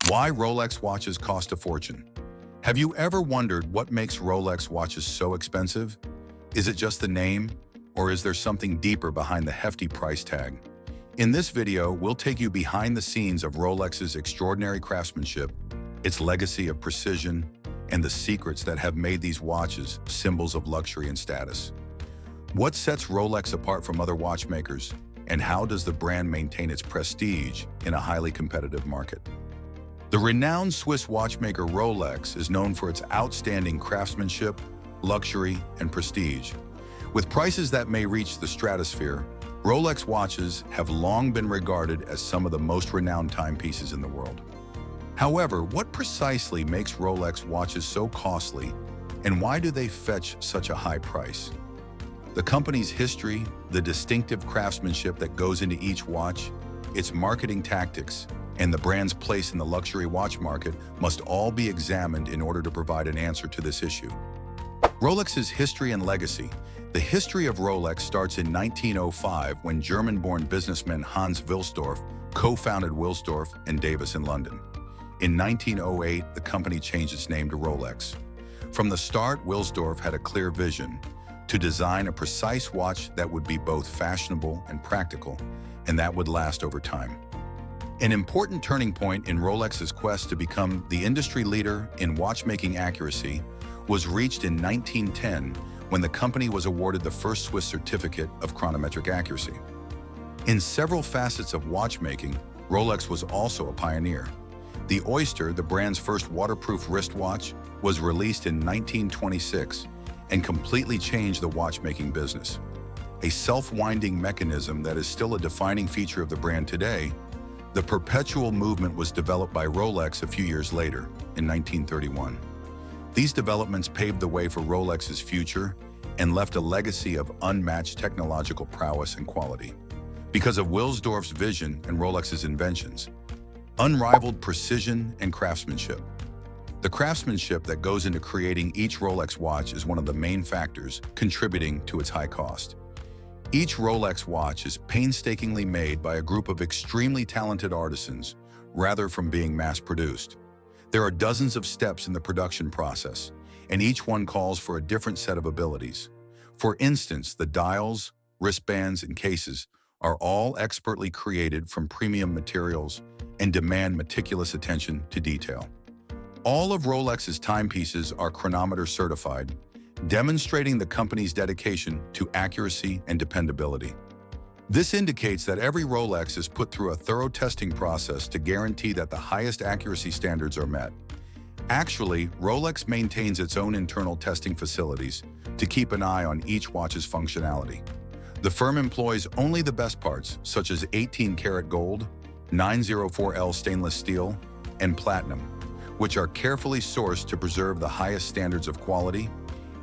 Why Rolex watches cost a fortune? Have you ever wondered what makes Rolex watches so expensive? Is it just the name, or is there something deeper behind the hefty price tag? In this video, we'll take you behind the scenes of Rolex's extraordinary craftsmanship, its legacy of precision, and the secrets that have made these watches symbols of luxury and status. What sets Rolex apart from other watchmakers, and how does the brand maintain its prestige in a highly competitive market? The renowned Swiss watchmaker Rolex is known for its outstanding craftsmanship, luxury, and prestige. With prices that may reach the stratosphere, Rolex watches have long been regarded as some of the most renowned timepieces in the world. However, what precisely makes Rolex watches so costly, and why do they fetch such a high price? The company's history, the distinctive craftsmanship that goes into each watch, its marketing tactics, and the brand's place in the luxury watch market must all be examined in order to provide an answer to this issue. Rolex's history and legacy. The history of Rolex starts in 1905 when German-born businessman Hans Wilsdorf co-founded Wilsdorf and Davis in London. In 1908, the company changed its name to Rolex. From the start, Wilsdorf had a clear vision to design a precise watch that would be both fashionable and practical, and that would last over time. An important turning point in Rolex's quest to become the industry leader in watchmaking accuracy was reached in 1910 when the company was awarded the first Swiss certificate of chronometric accuracy. In several facets of watchmaking, Rolex was also a pioneer. The Oyster, the brand's first waterproof wristwatch, was released in 1926 and completely changed the watchmaking business. A self-winding mechanism that is still a defining feature of the brand today, the perpetual movement was developed by Rolex a few years later, in 1931. These developments paved the way for Rolex's future and left a legacy of unmatched technological prowess and quality. Because of Wilsdorf's vision and Rolex's inventions, unrivaled precision and craftsmanship. The craftsmanship that goes into creating each Rolex watch is one of the main factors contributing to its high cost. Each Rolex watch is painstakingly made by a group of extremely talented artisans, rather from being mass-produced. There are dozens of steps in the production process, and each one calls for a different set of abilities. For instance, the dials, wristbands, and cases are all expertly created from premium materials and demand meticulous attention to detail. All of Rolex's timepieces are chronometer certified, demonstrating the company's dedication to accuracy and dependability. This indicates that every Rolex is put through a thorough testing process to guarantee that the highest accuracy standards are met. Actually, Rolex maintains its own internal testing facilities to keep an eye on each watch's functionality. The firm employs only the best parts, such as 18-karat gold, 904L stainless steel, and platinum, which are carefully sourced to preserve the highest standards of quality,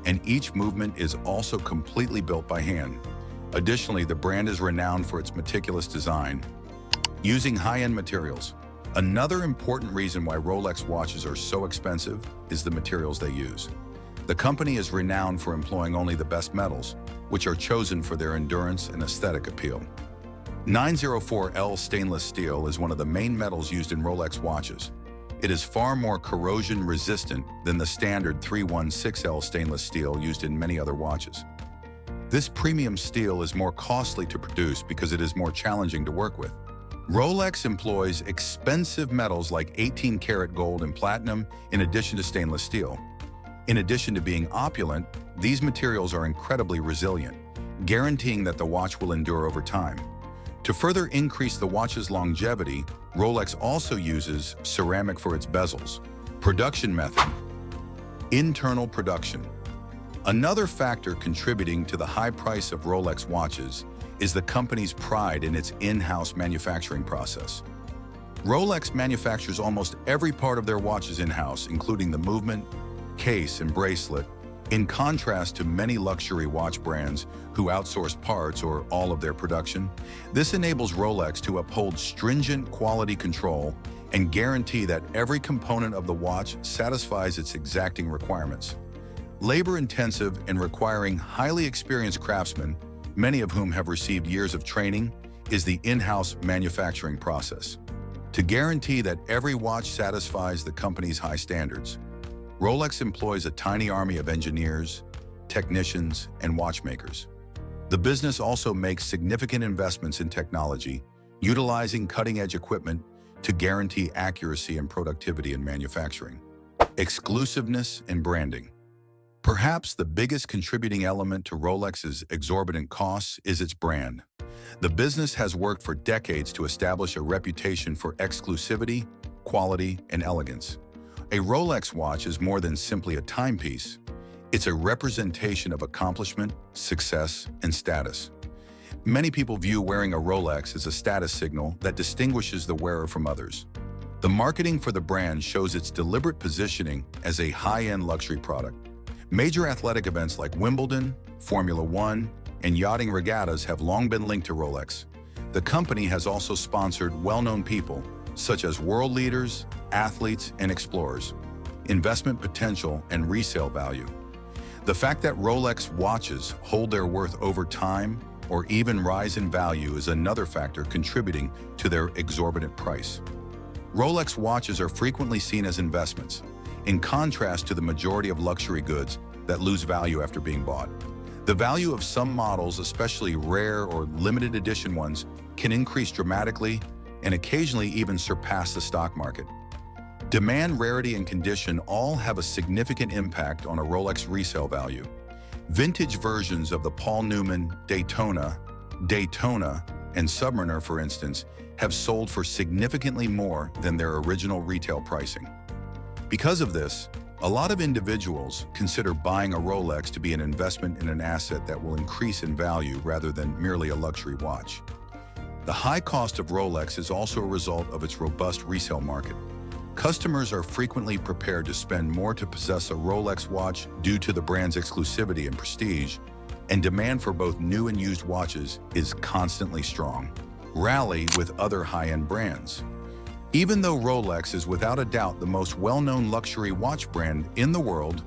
and each movement is also completely built by hand. Additionally, the brand is renowned for its meticulous design, using high-end materials. Another important reason why Rolex watches are so expensive is the materials they use. The company is renowned for employing only the best metals, which are chosen for their endurance and aesthetic appeal. 904L stainless steel is one of the main metals used in Rolex watches. It is far more corrosion-resistant than the standard 316L stainless steel used in many other watches. This premium steel is more costly to produce because it is more challenging to work with. Rolex employs expensive metals like 18-karat gold and platinum in addition to stainless steel. In addition to being opulent, these materials are incredibly resilient, guaranteeing that the watch will endure over time. To further increase the watch's longevity, Rolex also uses ceramic for its bezels. Production method. Internal production. Another factor contributing to the high price of Rolex watches is the company's pride in its in-house manufacturing process. Rolex manufactures almost every part of their watches in-house, including the movement, case, and bracelet, in contrast to many luxury watch brands who outsource parts or all of their production. This enables Rolex to uphold stringent quality control and guarantee that every component of the watch satisfies its exacting requirements. Labor-intensive and requiring highly experienced craftsmen, many of whom have received years of training, is the in-house manufacturing process. To guarantee that every watch satisfies the company's high standards, Rolex employs a tiny army of engineers, technicians, and watchmakers. The business also makes significant investments in technology, utilizing cutting-edge equipment to guarantee accuracy and productivity in manufacturing. Exclusiveness and branding. Perhaps the biggest contributing element to Rolex's exorbitant costs is its brand. The business has worked for decades to establish a reputation for exclusivity, quality, and elegance. A Rolex watch is more than simply a timepiece. It's a representation of accomplishment, success, and status. Many people view wearing a Rolex as a status signal that distinguishes the wearer from others. The marketing for the brand shows its deliberate positioning as a high-end luxury product. Major athletic events like Wimbledon, Formula One, and yachting regattas have long been linked to Rolex. The company has also sponsored well-known people, such as world leaders, athletes, and explorers. Investment potential and resale value. The fact that Rolex watches hold their worth over time or even rise in value is another factor contributing to their exorbitant price. Rolex watches are frequently seen as investments, in contrast to the majority of luxury goods that lose value after being bought. The value of some models, especially rare or limited edition ones, can increase dramatically and occasionally even surpass the stock market. Demand, rarity, and condition all have a significant impact on a Rolex resale value. Vintage versions of the Paul Newman, Daytona, and Submariner, for instance, have sold for significantly more than their original retail pricing. Because of this, a lot of individuals consider buying a Rolex to be an investment in an asset that will increase in value rather than merely a luxury watch. The high cost of Rolex is also a result of its robust resale market. Customers are frequently prepared to spend more to possess a Rolex watch due to the brand's exclusivity and prestige, and demand for both new and used watches is constantly strong. Rally with other high-end brands. Even though Rolex is without a doubt the most well-known luxury watch brand in the world,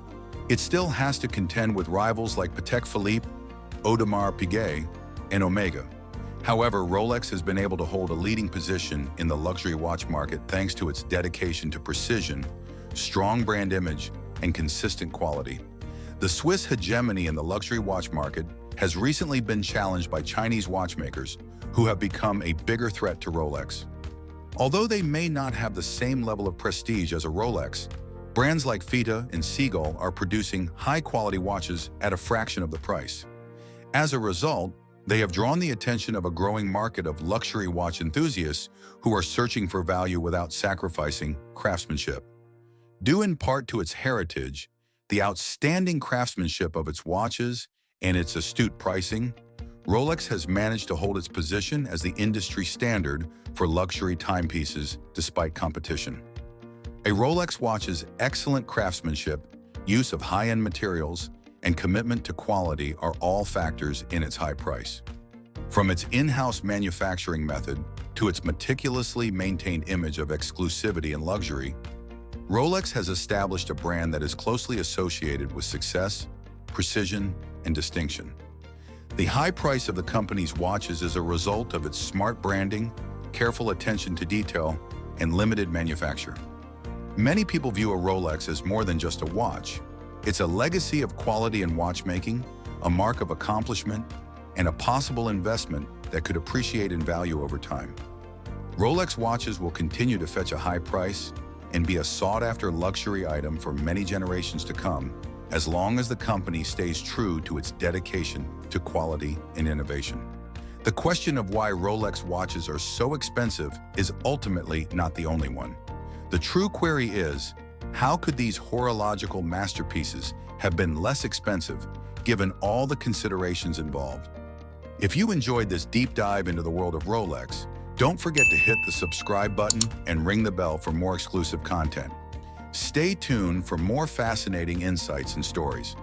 it still has to contend with rivals like Patek Philippe, Audemars Piguet, and Omega. However, Rolex has been able to hold a leading position in the luxury watch market thanks to its dedication to precision, strong brand image, and consistent quality. The Swiss hegemony in the luxury watch market has recently been challenged by Chinese watchmakers who have become a bigger threat to Rolex. Although they may not have the same level of prestige as a Rolex, brands like Fita and Seagull are producing high-quality watches at a fraction of the price. As a result, they have drawn the attention of a growing market of luxury watch enthusiasts who are searching for value without sacrificing craftsmanship. Due in part to its heritage, the outstanding craftsmanship of its watches, and its astute pricing, Rolex has managed to hold its position as the industry standard for luxury timepieces despite competition. A Rolex watch's excellent craftsmanship, use of high-end materials, and commitment to quality are all factors in its high price. From its in-house manufacturing method to its meticulously maintained image of exclusivity and luxury, Rolex has established a brand that is closely associated with success, precision, and distinction. The high price of the company's watches is a result of its smart branding, careful attention to detail, and limited manufacture. Many people view a Rolex as more than just a watch. It's a legacy of quality in watchmaking, a mark of accomplishment, and a possible investment that could appreciate in value over time. Rolex watches will continue to fetch a high price and be a sought-after luxury item for many generations to come, as long as the company stays true to its dedication to quality and innovation. The question of why Rolex watches are so expensive is ultimately not the only one. The true query is, how could these horological masterpieces have been less expensive given all the considerations involved? If you enjoyed this deep dive into the world of Rolex, don't forget to hit the subscribe button and ring the bell for more exclusive content. Stay tuned for more fascinating insights and stories.